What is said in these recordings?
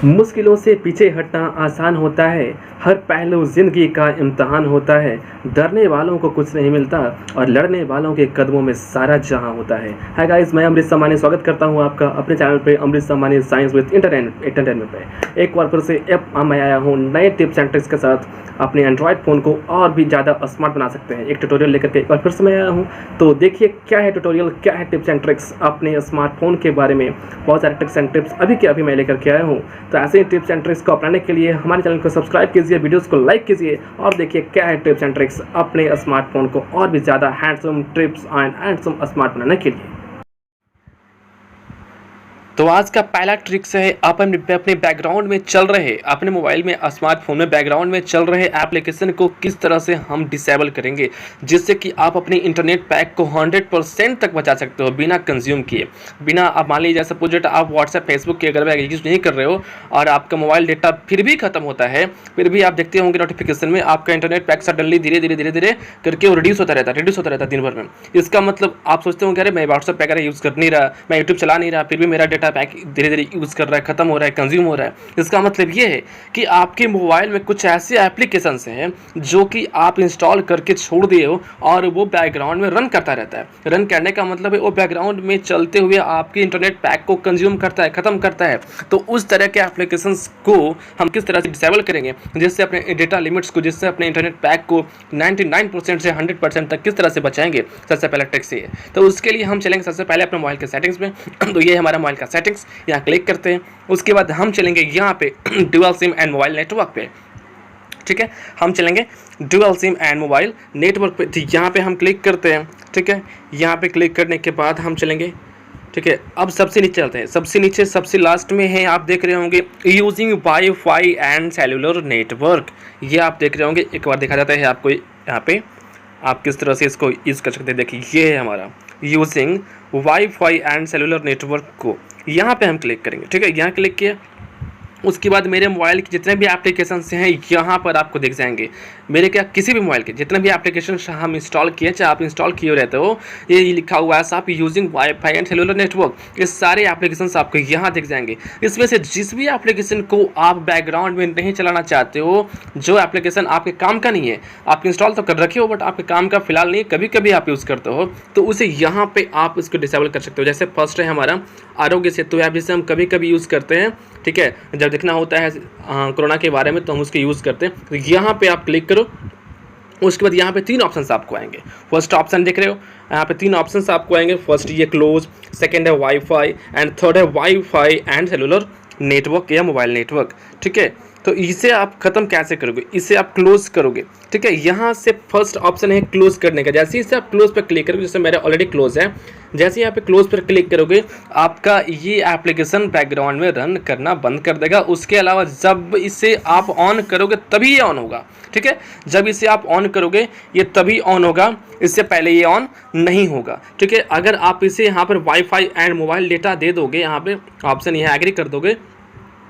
मुश्किलों से पीछे हटना आसान होता है। हर पहलू ज़िंदगी का इम्तहान होता है। डरने वालों को कुछ नहीं मिलता और लड़ने वालों के कदमों में सारा जहां होता है। हाय गाइस, मैं अमृत सामानी स्वागत करता हूं आपका अपने चैनल पे अमृत सामानी साइंस विद एंटरटेनमेंट पे। एक बार फिर से मैं आया हूं नए टिप्स एंड ट्रिक्स के साथ। अपने एंड्रॉयड फ़ोन को और भी ज़्यादा स्मार्ट बना सकते हैं, एक ट्यूटोरियल लेकर के एक बार फिर से मैं आया हूँ। तो देखिए क्या है ट्यूटोरियल, क्या है टिप्स एंड ट्रिक्स अपने स्मार्टफोन के बारे में। बहुत सारे टिप्स एंड टिप्स अभी के अभी मैं लेकर के आया हूँ। तो ऐसे ही टिप्स एंड ट्रिक्स को अपनाने के लिए हमारे चैनल को सब्सक्राइब कीजिए, वीडियोस को लाइक कीजिए और देखिए क्या है टिप्स एंड ट्रिक्स अपने स्मार्टफोन को और भी ज़्यादा handsome tips and handsome smart बनाने के लिए। तो आज का पहला ट्रिक्स है, आप अपने बैकग्राउंड में चल रहे, अपने मोबाइल में स्मार्टफोन में बैकग्राउंड में चल रहे एप्लीकेशन को किस तरह से हम डिसेबल करेंगे, जिससे कि आप अपने इंटरनेट पैक को 100% तक बचा सकते हो बिना कंज्यूम किए। बिना आप मान लीजिए सपोज आप व्हाट्सएप फेसबुक के अगर यूज़ नहीं कर रहे हो और आपका मोबाइल डेटा फिर भी खत्म होता है, फिर भी आप देखते होंगे नोटिफिकेशन में आपका इंटरनेट पैक सडनली धीरे धीरे करके वो रिड्यूस होता रहता है दिन भर में। इसका मतलब आप सोचते होंगे अरे मैं व्हाट्सएप पैक यूज़ कर नहीं रहा, मैं यूट्यूब चला नहीं रहा, फिर भी मेरा डेटा पैक धीरे धीरे यूज़ कर रहा है, खत्म हो रहा है, कंज्यूम हो रहा है। इसका मतलब ये है कि आपके मोबाइल में कुछ ऐसे एप्लीकेशंस हैं जो कि आप इंस्टॉल करके छोड़ दिए हो और वो बैकग्राउंड में रन करता रहता है। रन करने का मतलब है वो बैकग्राउंड में चलते हुए आपके इंटरनेट पैक को कंज्यूम करता है, खत्म करता है। तो उस तरह के एप्लीकेशंस को हम किस तरह से डिसेबल करेंगे, जिससे अपने डेटा लिमिट्स को, जिससे अपने इंटरनेट पैक को 99% से 100% तक किस तरह से बचाएंगे, सबसे पहला ट्रिक्स ये है। तो उसके लिए हम चलेंगे सबसे पहले अपने मोबाइल के सेटिंग्स में। तो ये हमारा मोबाइल का सेटिंग्स, यहाँ क्लिक करते हैं। उसके बाद हम चलेंगे यहाँ पे dual SIM and mobile network पे। ठीक है, हम चलेंगे dual SIM and mobile network पे। ठीक, यहाँ पे हम क्लिक करते हैं। ठीक है, यहाँ पे क्लिक करने के बाद हम चलेंगे। ठीक है, अब सबसे नीचे चलते हैं। सबसे नीचे सबसे लास्ट में है, आप देख रहे होंगे using wifi and cellular network. ये आप देख रहे होंगे, एक बार देखा जाता है आपको यहाँ पे आप किस तरह से इसको यूज़ कर सकते हैं। देखिए ये है हमारा using wifi and cellular network को, यहाँ पे हम क्लिक करेंगे। ठीक है, यहाँ क्लिक किया। उसके बाद मेरे मोबाइल के जितने भी एप्लीकेशंस हैं यहाँ पर आपको दिख जाएंगे। मेरे क्या किसी भी मोबाइल के जितने भी एप्लीकेशन हम इंस्टॉल किए, चाहे आप इंस्टॉल किए रहते हो, ये लिखा हुआ है आप using wifi and cellular network, ये सारे एप्लीकेशंस आपको यहाँ दिख जाएंगे। इसमें से जिस भी एप्लीकेशन को आप बैकग्राउंड में नहीं चलाना चाहते हो, जो एप्लीकेशन आपके काम का नहीं है, आप इंस्टॉल तो कर रखे हो बट आपके काम का फिलहाल नहीं, कभी कभी आप यूज़ करते हो, तो उसे यहाँ पर आप इसको डिसेबल कर सकते हो। जैसे फर्स्ट है हमारा आरोग्य सेतु ऐप, जिसे हम कभी कभी यूज़ करते हैं। ठीक है, जब देखना होता है कोरोना के बारे में तो हम उसके यूज़ करते हैं। तो यहाँ पे आप क्लिक करो। उसके बाद यहाँ पे 3 ऑप्शंस आपको आएंगे। फर्स्ट ऑप्शन देख रहे हो, यहाँ पे 3 ऑप्शंस आपको आएंगे। फर्स्ट ये क्लोज, सेकंड है वाईफाई एंड थर्ड है वाईफाई एंड सेलुलर नेटवर्क या मोबाइल नेटवर्क। ठीक है, तो इसे आप ख़त्म कैसे करोगे, इसे आप क्लोज करोगे। ठीक है, यहाँ से फर्स्ट ऑप्शन है क्लोज करने का। जैसे ही इसे आप क्लोज पर क्लिक करोगे, जैसे मेरा ऑलरेडी क्लोज है, जैसे यहाँ पे क्लोज पर क्लिक करोगे आपका ये एप्लीकेशन बैकग्राउंड में रन करना बंद कर देगा। उसके अलावा जब इसे आप ऑन करोगे तभी ये ऑन होगा। ठीक है, जब इसे आप ऑन करोगे ये तभी ऑन होगा, इससे पहले ये ऑन नहीं होगा। ठीक है, अगर आप इसे यहाँ पर वाईफाई एंड मोबाइल डेटा दे दोगे, यहाँ पे ऑप्शन यहाँ एग्री कर दोगे,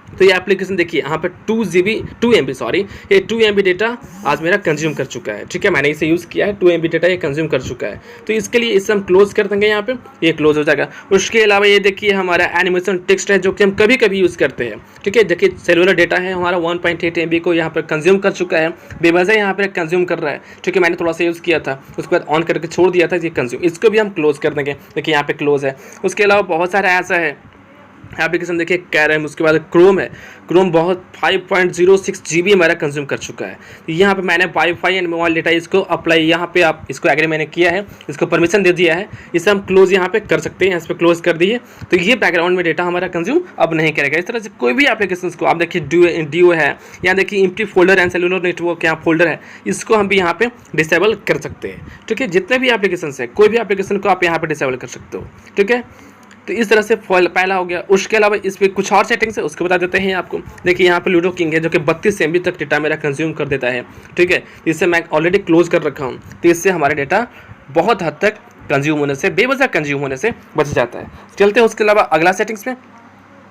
तो ये एप्लीकेशन देखिए यहाँ पे 2 MB सॉरी, ये 2 MB डेटा आज मेरा कंज्यूम कर चुका है। ठीक है, मैंने इसे यूज़ किया है, 2 MB डेटा ये कंज्यूम कर चुका है। तो इसके लिए इसे हम क्लोज कर देंगे, यहाँ पे ये क्लोज हो जाएगा। उसके अलावा ये देखिए हमारा एनिमेशन टेक्स्ट है, जो कि हम कभी कभी यूज़ करते हैं। ठीक है, देखिए सेलुलर डेटा है हमारा 1.8 MB को यहाँ पर कंज्यूम कर चुका है, बेवजह यहाँ पर कंज्यूम कर रहा है। ठीक है, मैंने थोड़ा सा यूज़ किया था, उसके बाद ऑन करके छोड़ दिया था, ये कंज्यूम, इसको भी हम क्लोज कर देंगे। देखिए यहाँ पे क्लोज है। उसके अलावा बहुत सारा ऐसा है एप्लीकेशन, देखिए कैरम, उसके बाद क्रोम है। क्रोम बहुत 5.06 GB हमारा कंज्यूम कर चुका है। तो यहाँ पे मैंने वाईफाई एंड मोबाइल डेटा इसको अप्लाई, यहाँ पे आप इसको एग्री मैंने किया है, इसको परमिशन दे दिया है, इसे हम क्लोज यहाँ पे कर सकते हैं। इस पर क्लोज कर दिए तो ये बैकग्राउंड में डेटा हमारा कंज्यूम अब नहीं करेगा। इस तरह से कोई भी एप्लीकेशन को आप देखिए डियो है, यहाँ देखिए empty folder and cellular network यहाँ फोल्डर है, इसको हम भी यहाँ पे डिसेबल कर सकते हैं। ठीक है, जितने भी एप्लीकेशन है, कोई भी एप्लीकेशन को आप यहाँ पे डिसेबल कर सकते हो। ठीक है, तो इस तरह से पहला हो गया। उसके अलावा इस पर कुछ और सेटिंग्स है, उसको बता देते हैं आपको। देखिए यहाँ पे लूडो किंग है, जो कि 32 MB तक डेटा मेरा कंज्यूम कर देता है। ठीक है, इससे मैं ऑलरेडी क्लोज कर रखा हूँ, तो इससे हमारा डेटा बहुत हद तक कंज्यूम होने से, बेवजह कंज्यूम होने से बच जाता है। चलते हैं उसके अलावा अगला सेटिंग्स में।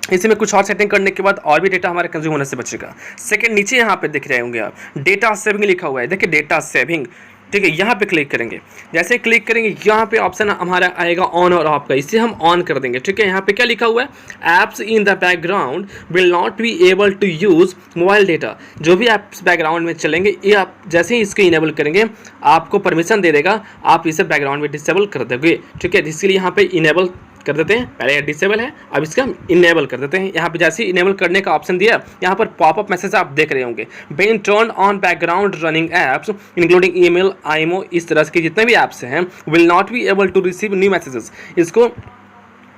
इसमें कुछ और सेटिंग करने के बाद और भी डेटा हमारे कंज्यूम होने से बचेगा। सेकंड नीचे यहाँ पे दिख रहे होंगे आप, डेटा सेविंग लिखा हुआ है। देखिए डेटा सेविंग, ठीक है, यहाँ पे क्लिक करेंगे। जैसे क्लिक करेंगे यहाँ पे ऑप्शन हमारा आएगा ऑन और ऑफ का, इसे हम ऑन कर देंगे। ठीक है, यहाँ पे क्या लिखा हुआ है, apps in the background will not be able to use mobile data. जो भी ऐप्स बैकग्राउंड में चलेंगे ये आप जैसे ही इसको इनेबल करेंगे आपको परमिशन दे देगा, आप इसे बैकग्राउंड में डिसेबल कर दोगे। ठीक है, इसलिए यहाँ पे इनेबल कर देते हैं। पहले डिसेबल है, अब इसका हम इनेबल कर देते हैं। यहाँ पे जैसे इनेबल करने का ऑप्शन दिया, यहाँ पर पॉपअप मैसेज आप देख रहे होंगे, when turn on background running apps including email, IMO, इस तरह के जितने भी ऐप्स हैं will not be able to receive new messages. इसको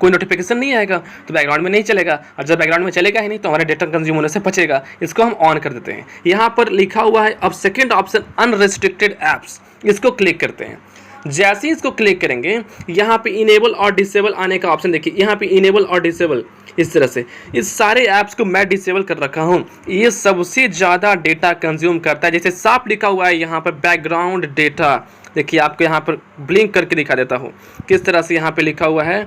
कोई नोटिफिकेशन नहीं आएगा तो बैकग्राउंड में नहीं चलेगा, और जब बैकग्राउंड में चलेगा ही नहीं तो हमारा डेटा कंज्यूम होने से बचेगा। इसको हम ऑन कर देते हैं। यहाँ पर लिखा हुआ है अब सेकेंड ऑप्शन अनरेस्ट्रिक्टेड ऐप्स, इसको क्लिक करते हैं। जैसे ही इसको क्लिक करेंगे यहाँ पे इनेबल और डिसेबल आने का ऑप्शन देखिए, यहाँ पे इनेबल और डिसेबल इस तरह से इस सारे ऐप्स को मैं डिसेबल कर रखा हूँ। ये सबसे ज़्यादा डेटा कंज्यूम करता है। जैसे साफ लिखा हुआ है यहाँ पर बैकग्राउंड डेटा, देखिए आपको यहाँ पर ब्लिंक करके दिखा देता हूँ किस तरह से यहाँ पे लिखा हुआ है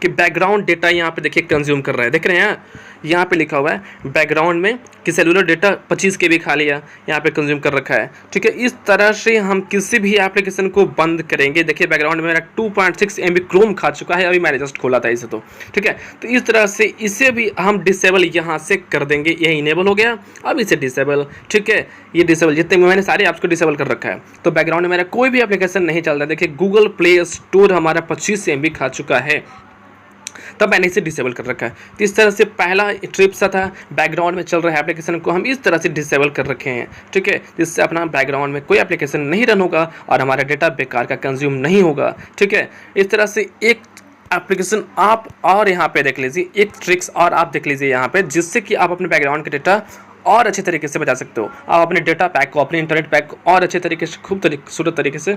कि बैकग्राउंड डेटा यहाँ पे देखिए कंज्यूम कर रहा है। देख रहे हैं यहाँ पे लिखा हुआ है बैकग्राउंड में कि सेलुलर डेटा 25 KB खा लिया, यहाँ पे कंज्यूम कर रखा है। ठीक है, इस तरह से हम किसी भी एप्लीकेशन को बंद करेंगे। देखिए बैकग्राउंड में मेरा 2.6 MB क्रोम खा चुका है, अभी मैंने जस्ट खोला था इसे। तो ठीक है, तो इस तरह से इसे भी हम डिसेबल यहाँ से कर देंगे। ये इनेबल हो गया, अब इसे डिसेबल। ठीक है, ये डिसेबल जितने भी मैंने सारे ऐप्स को डिसेबल कर रखा है, तो बैकग्राउंड में मेरा कोई भी एप्लीकेशन नहीं चल रहा है। देखिए गूगल प्ले स्टोर हमारा 25 MB खा चुका है, तब मैंने इसे डिसेबल कर रखा है। तो इस तरह से पहला ट्रिप्स था, बैकग्राउंड में चल रहे एप्लीकेशन को हम इस तरह से डिसेबल कर रखे हैं। ठीक है, जिससे अपना बैकग्राउंड में कोई एप्लीकेशन नहीं रन होगा और हमारा डेटा बेकार का कंज्यूम नहीं होगा। ठीक है, इस तरह से एक एप्लीकेशन आप और यहाँ पे देख लीजिए, एक ट्रिक्स और आप देख लीजिए यहाँ पे, जिससे कि आप अपने बैकग्राउंड के डेटा और अच्छे तरीके से बचा सकते हो। आप अपने डेटा पैक को, अपने इंटरनेट पैक को और अच्छे तरीके से खूबसूरत तरीके से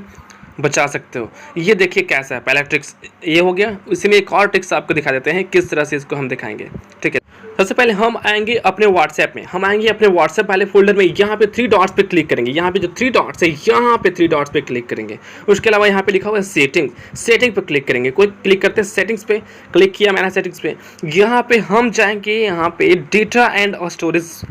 बचा सकते हो। ये देखिए कैसा है, पहला ट्रिक्स ये हो गया। इसी में एक और ट्रिक्स आपको दिखा देते हैं किस तरह से इसको हम दिखाएंगे। ठीक है, सबसे पहले हम आएंगे अपने व्हाट्सएप में, हम आएंगे अपने व्हाट्सएप वाले फोल्डर में। यहाँ पे 3 डॉट्स पे क्लिक करेंगे, यहाँ पे जो 3 डॉट्स है यहाँ पे 3 डॉट्स पे क्लिक करेंगे। उसके अलावा यहाँ पे लिखा हुआ है सेटिंग, सेटिंग पे क्लिक करेंगे। कोई क्लिक करते हैं सेटिंग्स पे, क्लिक किया मैंने सेटिंग्स पे। यहाँ पे हम जाएंगे, यहाँ पे डेटा एंड स्टोरेज,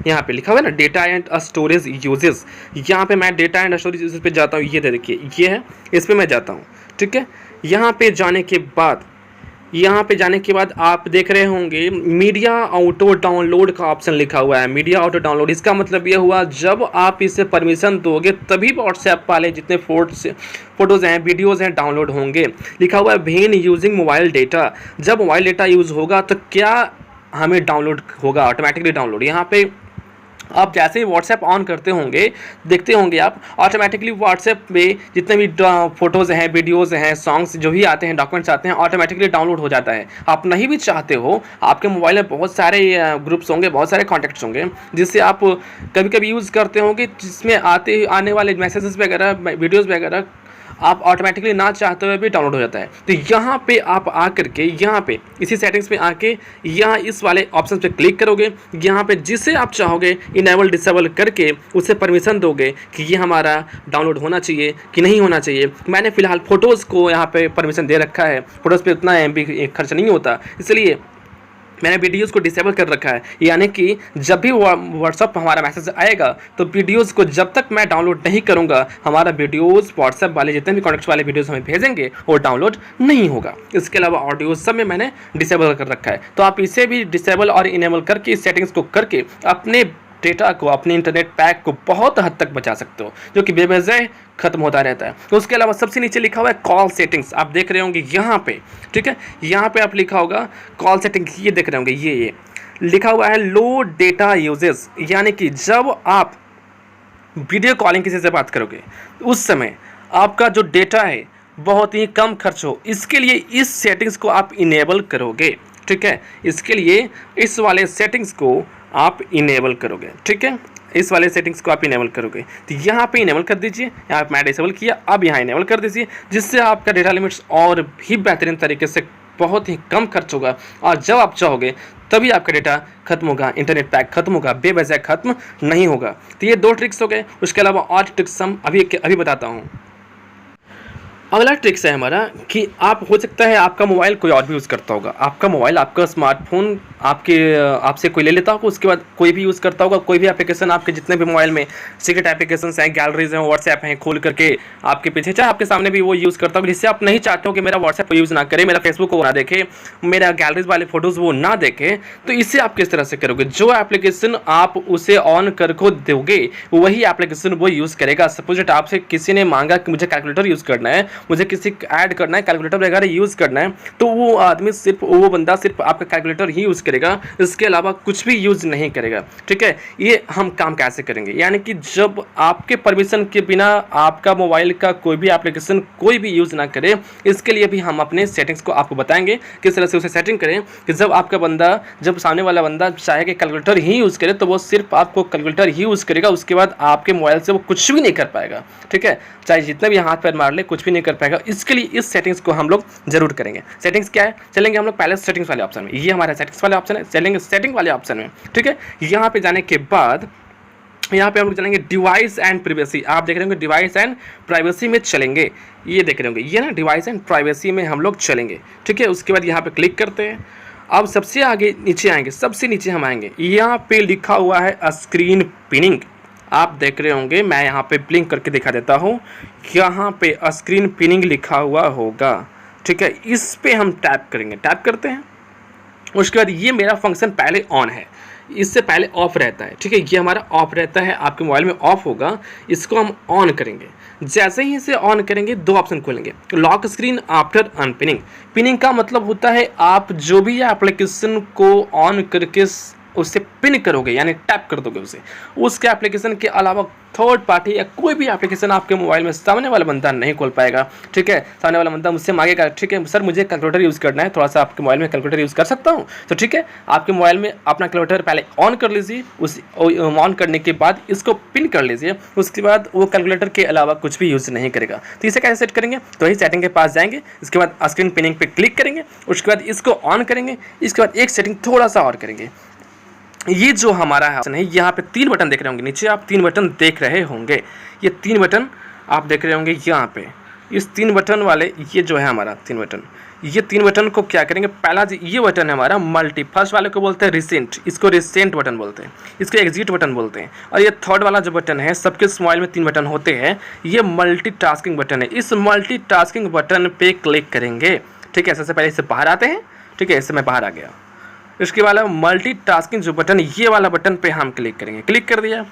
यहाँ पे लिखा हुआ है ना डेटा एंड स्टोरेज यूजेस, यहाँ पे मैं डेटा एंड स्टोरेज यूजेस पे जाता हूँ। ये देखिए ये है, इस पे मैं जाता हूँ। ठीक है, यहाँ पे जाने के बाद आप देख रहे होंगे मीडिया ऑटो डाउनलोड का ऑप्शन लिखा हुआ है। मीडिया ऑटो डाउनलोड, इसका मतलब ये हुआ जब आप इसे परमिशन दोगे तभी व्हाट्सएप वाले जितने फोटोज़ हैं, वीडियोज़ हैं, डाउनलोड होंगे। लिखा हुआ है व्हेन यूजिंग मोबाइल डेटा, जब मोबाइल डेटा यूज़ होगा तो क्या हमें डाउनलोड होगा, ऑटोमेटिकली डाउनलोड। यहाँ पे आप जैसे ही व्हाट्सएप ऑन करते होंगे, देखते होंगे आप ऑटोमेटिकली व्हाट्सएप में जितने भी फोटोज़ हैं, वीडियोज़ हैं, सॉन्ग्स जो भी आते हैं, डॉक्यूमेंट्स आते हैं, ऑटोमेटिकली डाउनलोड हो जाता है। आप नहीं भी चाहते हो, आपके मोबाइल में बहुत सारे ग्रुप्स होंगे, बहुत सारे कॉन्टैक्ट्स होंगे जिससे आप कभी कभी यूज़ करते होंगे, जिसमें आने वाले मैसेजेस वगैरह, वीडियोज़ वगैरह आप ऑटोमेटिकली ना चाहते हुए भी डाउनलोड हो जाता है। तो यहाँ पे आप आकर के यहाँ पे इसी सेटिंग्स में आके यहाँ इस वाले ऑप्शन पे क्लिक करोगे। यहाँ पे जिसे आप चाहोगे इनेबल डिसेबल करके उसे परमिशन दोगे कि ये हमारा डाउनलोड होना चाहिए कि नहीं होना चाहिए। मैंने फ़िलहाल फ़ोटोज़ को यहाँ पे परमिशन दे रखा है, फ़ोटोज़ पे उतना MB खर्च नहीं होता, इसलिए मैंने वीडियोज़ को डिसेबल कर रखा है। यानी कि जब भी व्हाट्सअप पर हमारा मैसेज आएगा तो वीडियोज़ को जब तक मैं डाउनलोड नहीं करूँगा, हमारा वीडियोज़ व्हाट्सअप वाले जितने भी कॉन्टैक्ट्स वाले वीडियोज़ हमें भेजेंगे वो डाउनलोड नहीं होगा। इसके अलावा ऑडियो सब में मैंने डिसेबल कर रखा है। तो आप इसे भी डिसेबल और इनेबल करके इस सेटिंग्स को करके अपने डेटा को, अपने इंटरनेट पैक को बहुत हद तक बचा सकते हो, जो कि बेवजह खत्म होता रहता है। तो उसके अलावा सबसे नीचे लिखा हुआ है कॉल सेटिंग्स, आप देख रहे होंगे यहाँ पे। ठीक है, यहाँ पे आप लिखा होगा कॉल सेटिंग, ये देख रहे होंगे, ये लिखा हुआ है लो डेटा यूजेस, यानी कि जब आप वीडियो कॉलिंग किसी से बात करोगे उस समय आपका जो डेटा है बहुत ही कम खर्च हो, इसके लिए इस सेटिंग्स को आप इनेबल करोगे। ठीक है, इसके लिए इस वाले सेटिंग्स को आप इनेबल करोगे। ठीक है, इस वाले सेटिंग्स को आप इनेबल करोगे तो यहाँ पे इनेबल कर दीजिए। यहाँ पे मैं डिसेबल किया, अब यहाँ इनेबल कर दीजिए, जिससे आपका डेटा लिमिट्स और भी बेहतरीन तरीके से बहुत ही कम खर्च होगा और जब आप चाहोगे तभी आपका डेटा खत्म होगा, इंटरनेट पैक खत्म होगा, बेवजह खत्म नहीं होगा। तो ये 2 ट्रिक्स हो गए। उसके अलावा और ट्रिक्स हम अभी बताता हूँ। अगला ट्रिक्स है हमारा कि आप हो सकता है आपका मोबाइल कोई और भी यूज़ करता होगा, आपका मोबाइल आपका स्मार्टफोन आपसे कोई ले लेता होगा, उसके बाद कोई भी यूज़ करता होगा, कोई भी एप्लीकेशन आपके जितने भी मोबाइल में सीक्रेट एप्लीकेशंस हैं, गैलरीज हैं, व्हाट्सएप हैं, खोल करके आपके पीछे चाहे आपके सामने भी वो यूज़ करता होगा, जिससे आप नहीं चाहते हो कि मेरा व्हाट्सएप यूज़ ना करे, मेरा फेसबुक को ना देखे, मेरा गैलरीज वाले फोटोज़ वो ना देखे। तो इससे आप किस तरह से करोगे, जो एप्लीकेशन आप उसे ऑन करके दोगे वही एप्लीकेशन वो यूज़ करेगा। सपोज दैट आपसे किसी ने मांगा कि मुझे कैलकुलेटर यूज़ करना है, मुझे किसी ऐड करना है, कैलकुलेटर वगैरह यूज़ करना है, तो वो आदमी वो बंदा सिर्फ आपका कैलकुलेटर ही यूज़ करेगा, इसके अलावा कुछ भी यूज़ नहीं करेगा। ठीक है, ये हम काम कैसे करेंगे, यानी कि जब आपके परमिशन के बिना आपका मोबाइल का कोई भी एप्लीकेशन कोई भी यूज़ ना करे, इसके लिए भी हम अपने सेटिंग्स को आपको बताएंगे किस तरह से उसे सेटिंग करें कि जब सामने वाला बंदा चाहे कि कैलकुलेटर ही यूज़ करे तो वो सिर्फ आपको कैलकुलेटर ही यूज़ करेगा, उसके बाद आपके मोबाइल से वो कुछ भी नहीं कर पाएगा। ठीक है, चाहे जितना भी हाथ पैर मार ले कुछ भी नहीं कर पाएगा। इसके लिए इस सेटिंग्स को हम लोग जरूर करेंगे। सेटिंग्स क्या है, चलेंगे हम लोग पहले सेटिंग्स वाले ऑप्शन में, ये हमारा सेटिंग्स वाले ऑप्शन है, चलेंगे सेटिंग वाले ऑप्शन में। ठीक है, यहाँ पे जाने के बाद यहाँ पे हम लोग चलेंगे डिवाइस एंड प्राइवेसी। आप देख रहे होंगे डिवाइस एंड प्राइवेसी में चलेंगे, ये देख रहे होंगे ये ना डिवाइस एंड प्राइवेसी में हम लोग चलेंगे। ठीक है, उसके बाद यहाँ पे क्लिक करते हैं। अब सबसे आगे नीचे आएंगे, सबसे नीचे हम आएंगे, यहाँ पे लिखा हुआ है स्क्रीन पिनिंग। आप देख रहे होंगे, मैं यहाँ पे ब्लिंक करके दिखा देता हूँ, यहाँ पे स्क्रीन पिनिंग लिखा हुआ होगा। ठीक है, इस पे हम टैप करेंगे, टैप करते हैं। उसके बाद ये मेरा फंक्शन पहले ऑन है, इससे पहले ऑफ रहता है। ठीक है, ये हमारा ऑफ रहता है, आपके मोबाइल में ऑफ होगा, इसको हम ऑन करेंगे। जैसे ही इसे ऑन करेंगे दो ऑप्शन खुलेंगे, lock screen after unpinning. Pinning का मतलब होता है आप जो भी एप्लीकेशन को ऑन करके उससे पिन करोगे, यानी टैप कर दोगे उसके एप्लीकेशन के अलावा थर्ड पार्टी या कोई भी एप्लीकेशन आपके मोबाइल में सामने वाला बंदा नहीं खोल पाएगा। ठीक है, सामने वाला बंदा मुझसे मांगेगा, ठीक है सर मुझे कैलकुलेटर यूज़ करना है, थोड़ा सा आपके मोबाइल में कैलकुलेटर यूज़ कर सकता हूँ, तो ठीक है आपके मोबाइल में अपना कैलकुलेटर पहले ऑन कर लीजिए, उस ऑन करने के बाद इसको पिन कर लीजिए, उसके बाद वो कैलकुलेटर के अलावा कुछ भी यूज़ नहीं करेगा। तो इसे कैसे सेट करेंगे, तो वही सेटिंग के पास जाएंगे, इसके बाद स्क्रीन पिनिंग पे क्लिक करेंगे, उसके बाद इसको ऑन करेंगे, इसके बाद एक सेटिंग थोड़ा सा और करेंगे। ये जो हमारा ऑप्शन है, यहाँ पे 3 बटन देख रहे होंगे, नीचे आप 3 बटन देख रहे होंगे, ये 3 बटन आप देख रहे होंगे यहाँ पे, इस 3 बटन वाले ये जो है हमारा 3 बटन, ये 3 बटन को क्या करेंगे, पहला ये बटन है हमारा मल्टी, फर्स्ट वाले को बोलते हैं रिसेंट, इसको रिसेंट बटन बोलते हैं, इसको एग्जिट बटन बोलते हैं, और ये थर्ड वाला जो बटन है, सबके मोबाइल में 3 बटन होते हैं, ये मल्टीटास्किंग बटन है। इस मल्टीटास्किंग बटन पे क्लिक करेंगे। ठीक है, सबसे पहले इससे बाहर आते हैं। ठीक है, इससे मैं बाहर आ गया, इसके बाद मल्टीटास्किंग जो बटन, ये वाला बटन पे हम क्लिक करेंगे, क्लिक कर दिया।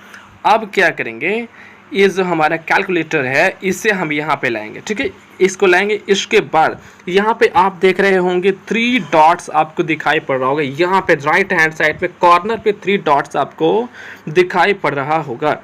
अब क्या करेंगे, ये जो हमारा कैलकुलेटर है इसे हम यहाँ पे लाएंगे। ठीक है, इसको लाएंगे, इसके बाद यहाँ पे आप देख रहे होंगे 3 डॉट्स आपको दिखाई पड़ रहा होगा, यहाँ पे राइट हैंड साइड पे कॉर्नर पे 3 डॉट्स आपको दिखाई पड़ रहा होगा।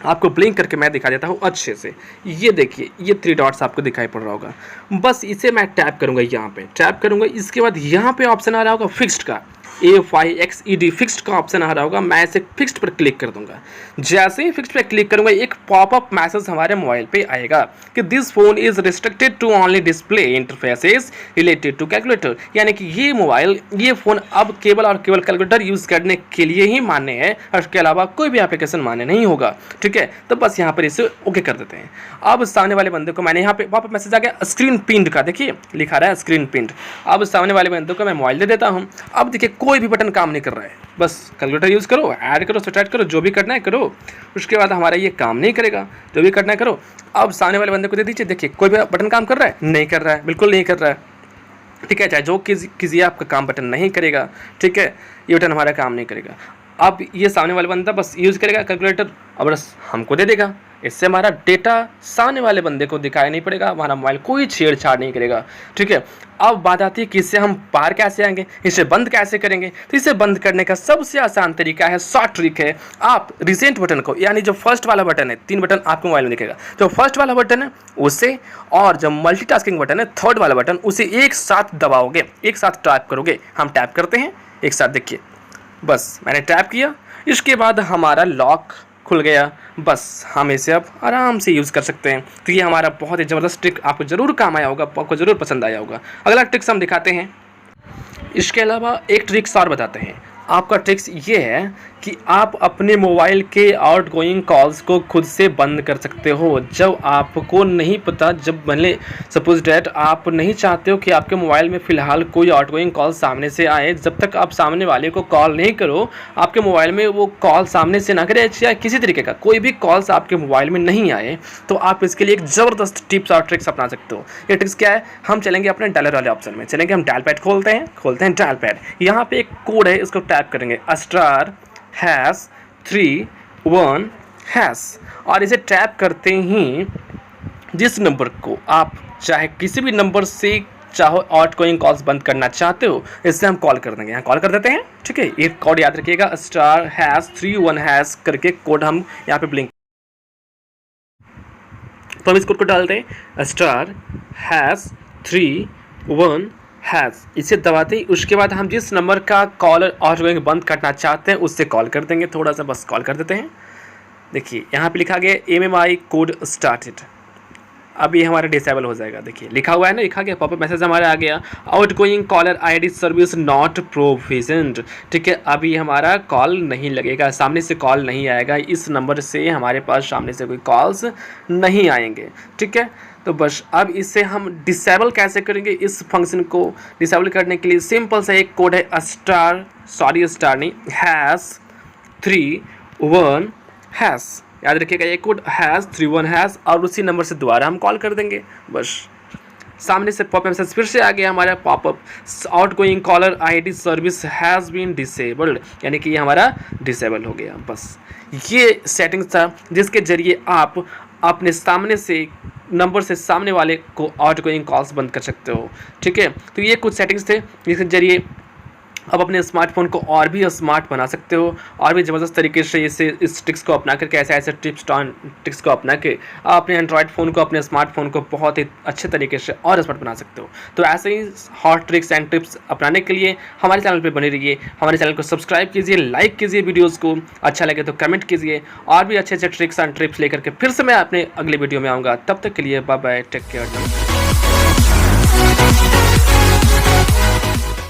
आपको ब्लिंक करके मैं दिखा देता हूँ अच्छे से, ये देखिए ये 3 डॉट्स आपको दिखाई पड़ रहा होगा, बस इसे मैं टैप करूँगा, यहाँ पे टैप करूँगा। इसके बाद यहाँ पे ऑप्शन आ रहा होगा फिक्स्ड का, FIXED फिक्स्ड का ऑप्शन आ रहा होगा, मैं इसे फिक्स्ड पर क्लिक कर दूंगा। जैसे ही फिक्स्ड पर क्लिक करूंगा एक पॉपअप मैसेज हमारे मोबाइल पे आएगा कि this phone is restricted to only display interfaces related to calculator, यानी कि ये फ़ोन अब केवल और केवल कैलकुलेटर यूज़ करने के लिए ही मान्य है, और उसके अलावा कोई भी एप्लीकेशन मान्य नहीं होगा। ठीक है, तो बस यहाँ पर इसे ओके कर देते हैं। अब सामने वाले बंदे को मैंने यहाँ पे पॉपअप मैसेज आ गया स्क्रीन पिंड का, देखिए लिखा रहा है स्क्रीन पिंड। अब सामने वाले बंदे को मैं मोबाइल दे देता हूँ। अब देखिए कोई भी बटन काम नहीं कर रहा है, बस कैलकुलेटर यूज़ करो, ऐड करो, सब्ट्रैक्ट करो, जो भी करना है करो, उसके बाद हमारा ये काम नहीं करेगा, जो भी करना है करो। अब सामने वाले बंदे को दे दीजिए, देखिए कोई भी बटन काम कर रहा है, नहीं कर रहा है, बिल्कुल नहीं कर रहा है। ठीक है, चाहे जो कीजिए आपका काम बटन नहीं करेगा। ठीक है, ये बटन हमारा काम नहीं करेगा। अब ये सामने वाला बंदा बस यूज़ करेगा कैलकुलेटर, अब बस हमको दे देगा, इससे हमारा डेटा सामने वाले बंदे को दिखाई नहीं पड़ेगा, हमारा मोबाइल कोई छेड़छाड़ नहीं करेगा। ठीक है, अब बात आती है कि इससे हम बाहर कैसे आएंगे, इसे बंद कैसे करेंगे। तो इसे बंद करने का सबसे आसान तरीका है, शॉर्ट ट्रिक है, आप रिसेंट बटन को, यानी जो फर्स्ट वाला बटन है, 3 बटन आपके मोबाइल में दिखेगा, जो फर्स्ट वाला बटन है उसे, और जो मल्टीटास्किंग बटन है थर्ड वाला बटन, उसे एक साथ दबाओगे, एक साथ टैप करोगे। हम टैप करते हैं एक साथ, देखिए बस मैंने टैप किया, इसके बाद हमारा लॉक खुल गया, बस हम इसे अब आराम से यूज़ कर सकते हैं। तो ये हमारा बहुत ही ज़बरदस्त ट्रिक आपको ज़रूर काम आया होगा, आपको ज़रूर पसंद आया होगा। अगला ट्रिक्स हम दिखाते हैं। इसके अलावा एक ट्रिक्स और बताते हैं। आपका ट्रिक्स ये है कि आप अपने मोबाइल के आउटगोइंग कॉल्स को खुद से बंद कर सकते हो। जब आपको नहीं पता, जब भले सपोज डैट आप नहीं चाहते हो कि आपके मोबाइल में फ़िलहाल कोई आउटगोइंग कॉल सामने से आए, जब तक आप सामने वाले को कॉल नहीं करो, आपके मोबाइल में वो कॉल सामने से ना करे या किसी तरीके का कोई भी कॉल्स आपके मोबाइल में नहीं आए, तो आप इसके लिए एक ज़बरदस्त टिप्स और ट्रिक्स अपना सकते हो। ये ट्रिक्स क्या है? हम चलेंगे अपने डायलर वाले ऑप्शन में, चलेंगे, हम डायल पैड खोलते हैं डायल पैड। यहाँ पे एक कोड है, इसको टैप करेंगे *#311#, और इसे टैप करते ही जिस नंबर को आप चाहे किसी भी नंबर से चाहो आउटगोइंग कॉल्स बंद करना चाहते हो, इससे हम कॉल कर देंगे। यहाँ कॉल कर देते हैं, ठीक है। ये कोड याद रखिएगा, *#311# करके कोड हम यहाँ पे ब्लिंक, तो हम इस कोड को डालते हैं *#311#, इसे दबाते ही उसके बाद हम जिस नंबर का कॉल आउटगोइंग बंद करना चाहते हैं उससे कॉल कर देंगे। थोड़ा सा बस कॉल कर देते हैं। देखिए यहाँ पे लिखा गया MMI कोड स्टार्टेड, अब ये हमारा डिसेबल हो जाएगा। देखिए लिखा हुआ है ना, लिखा गया पॉपअप मैसेज हमारा आ गया, outgoing caller ID service not provisioned, ठीक है। अभी हमारा कॉल नहीं लगेगा, सामने से कॉल नहीं आएगा, इस नंबर से हमारे पास सामने से कोई कॉल्स नहीं आएंगे, ठीक है। तो बस अब इससे हम डिसेबल कैसे करेंगे? इस फंक्शन को डिसेबल करने के लिए सिंपल सा एक कोड है, *311#, याद रखिएगा ये कोड #311#, और उसी नंबर से दोबारा हम कॉल कर देंगे। बस सामने से पॉपअप मैसेज फिर से आ गया हमारा, popup outgoing caller ID service has been disabled, यानी कि ये हमारा डिसेबल हो गया। बस ये सेटिंग्स था जिसके ज़रिए आप अपने सामने से नंबर से सामने वाले को आउटगोइंग कॉल्स बंद कर सकते हो, ठीक है। तो ये कुछ सेटिंग्स थे जिसके ज़रिए अब अपने स्मार्टफोन को और भी स्मार्ट बना सकते हो, और भी ज़बरदस्त तरीके से इस ट्रिक्स को अपना करके, ऐसे ट्रिक्स को अपना के आप अपने एंड्रॉयड फ़ोन को, अपने स्मार्टफोन को बहुत ही अच्छे तरीके से और स्मार्ट बना सकते हो। तो ऐसे ही हॉट ट्रिक्स एंड टिप्स अपनाने के लिए हमारे चैनल पे बने रहिए, हमारे चैनल को सब्सक्राइब कीजिए, लाइक कीजिए, वीडियोज़ को अच्छा लगे तो कमेंट कीजिए, और भी अच्छे अच्छे ट्रिक्स एंड टिप्स लेकर के फिर से मैं अपने अगले वीडियो में आऊँगा। तब तक के लिए बाय बाय, टेक केयर।